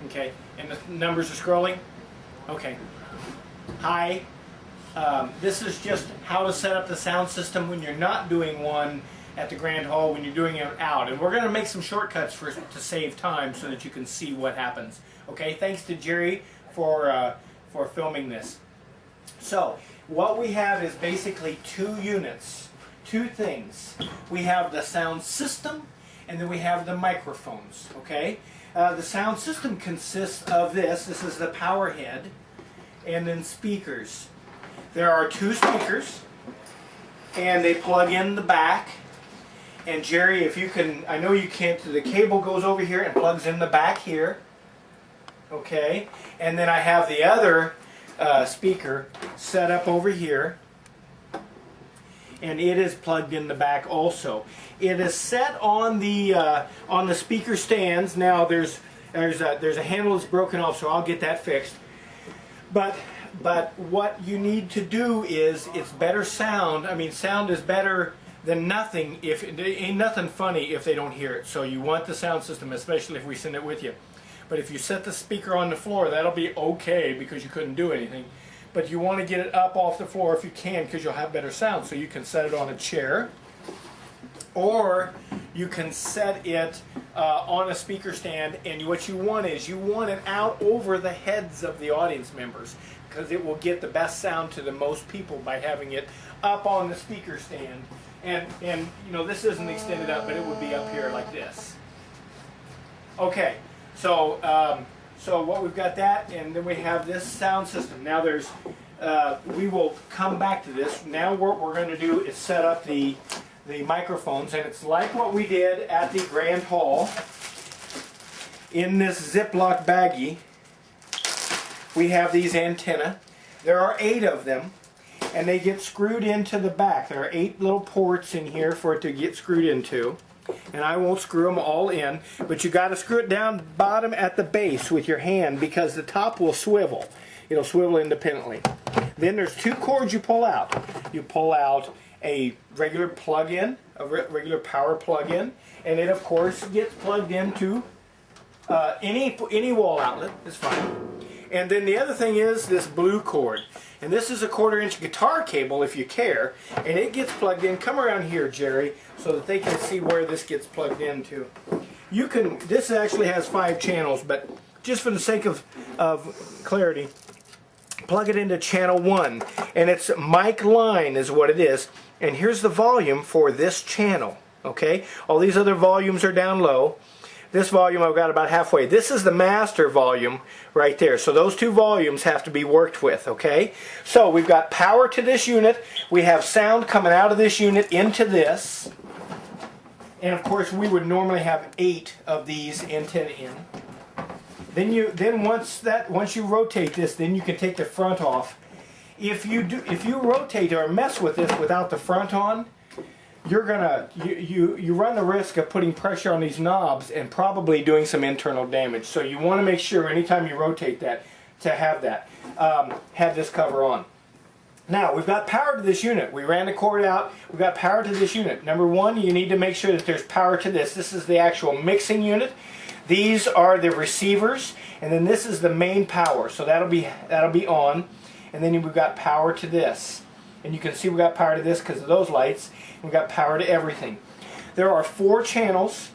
Okay, and the numbers are scrolling? Okay. Hi. This is just how to set up the sound system when you're not doing one at the Grand Hall, when you're doing it out. And we're going to make some shortcuts to save time so that you can see what happens. Okay, thanks to Jerry for filming this. So, what we have is basically two units, two things. We have the sound system, and then we have the microphones, okay? The sound system consists of this. This is the power head, and then speakers. There are two speakers, and they plug in the back. And Jerry, if you can, I know you can't, the cable goes over here and plugs in the back here. Okay, and then I have the other speaker set up over here, and it is plugged in the back also. It is set on the speaker stands. Now there's a handle that's broken off, so I'll get that fixed. But what you need to do is, it's better sound. I mean, sound is better than nothing. If it ain't nothing funny if they don't hear it. So you want the sound system, especially if we send it with you. But if you set the speaker on the floor, that'll be okay because you couldn't do anything. But you want to get it up off the floor if you can, because you'll have better sound. So you can set it on a chair, or you can set it on a speaker stand. And what you want is, you want it out over the heads of the audience members, because it will get the best sound to the most people by having it up on the speaker stand. And you know, this isn't extended up, but it would be up here like this. Okay. So what we've got that, and then we have this sound system. Now there's, we will come back to this. Now what we're going to do is set up the microphones, and it's like what we did at the Grand Hall. In this Ziploc baggie, we have these antennae. There are 8 of them, and they get screwed into the back. There are 8 little ports in here for it to get screwed into. And I won't screw them all in, but you got to screw it down bottom at the base with your hand, because the top will swivel. It'll swivel independently. Then there's 2 cords you pull out. You pull out a regular plug-in, a regular power plug-in, and it of course gets plugged into any wall outlet. It's fine. And then the other thing is this blue cord. And this is a 1/4-inch guitar cable if you care. And it gets plugged in. Come around here, Jerry, so that they can see where this gets plugged into. You can, this actually has 5 channels, but just for the sake of clarity, plug it into channel 1. And it's mic line is what it is. And here's the volume for this channel. Okay? All these other volumes are down low. This volume I've got about halfway. This is the master volume right there. So those 2 volumes have to be worked with, okay? So we've got power to this unit. We have sound coming out of this unit into this. And of course we would normally have 8 of these antennae in. Then once you rotate this, then you can take the front off. If you rotate or mess with this without the front on, you're gonna you run the risk of putting pressure on these knobs and probably doing some internal damage. So you want to make sure anytime you rotate that to have that have this cover on. Now we've got power to this unit. We ran the cord out. We've got power to this unit. Number 1, you need to make sure that there's power to this. This is the actual mixing unit. These are the receivers, and then this is the main power. So that'll be on, and then we've got power to this. And you can see we've got power to this because of those lights. We've got power to everything. There are 4 channels,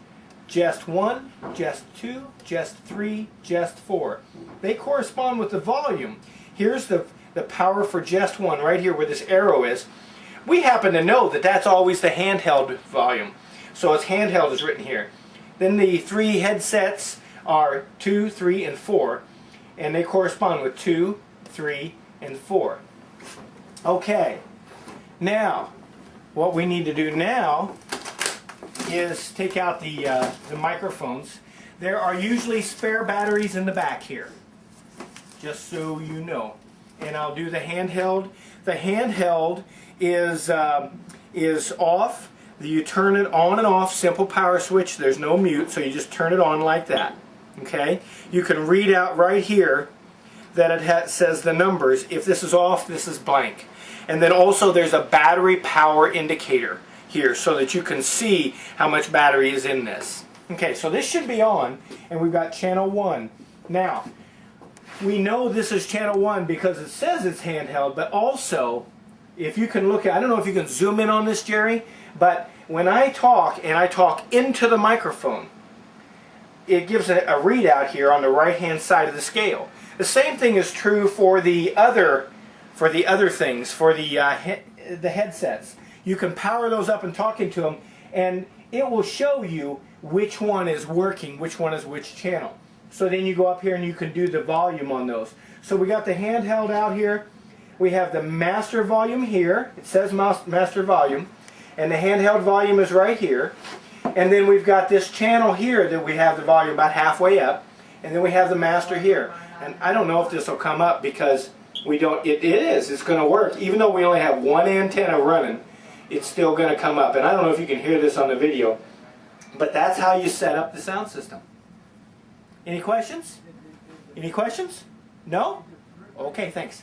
just 1, just 2, just 3, just 4. They correspond with the volume. Here's the power for just 1 right here where this arrow is. We happen to know that that's always the handheld volume. So it's handheld is written here. Then the 3 headsets are 2, 3, and 4. And they correspond with 2, 3, and 4. Okay, now what we need to do now is take out the microphones. There are usually spare batteries in the back here, just so you know. And I'll do the handheld. The handheld is off. You turn it on and off, simple power switch. There's no mute, so you just turn it on like that. Okay, you can read out right here that it says the numbers. If this is off, this is blank. And then also there's a battery power indicator here so that you can see how much battery is in this. Okay, so this should be on, and we've got channel 1. Now, we know this is channel 1 because it says it's handheld, but also, if you can look at, I don't know if you can zoom in on this, Jerry, but when I talk and I talk into the microphone, it gives a readout here on the right-hand side of the scale. The same thing is true for the other things, for the headsets. You can power those up and talk into them, and it will show you which one is working, which one is which channel. So then you go up here and you can do the volume on those. So we got the handheld out here. We have the master volume here. It says master volume. And the handheld volume is right here. And then we've got this channel here that we have the volume about halfway up. And then we have the master here. And I don't know if this will come up because we don't, it is, it's going to work. Even though we only have one antenna running, it's still going to come up. And I don't know if you can hear this on the video, but that's how you set up the sound system. Any questions? Any questions? No? Okay, thanks.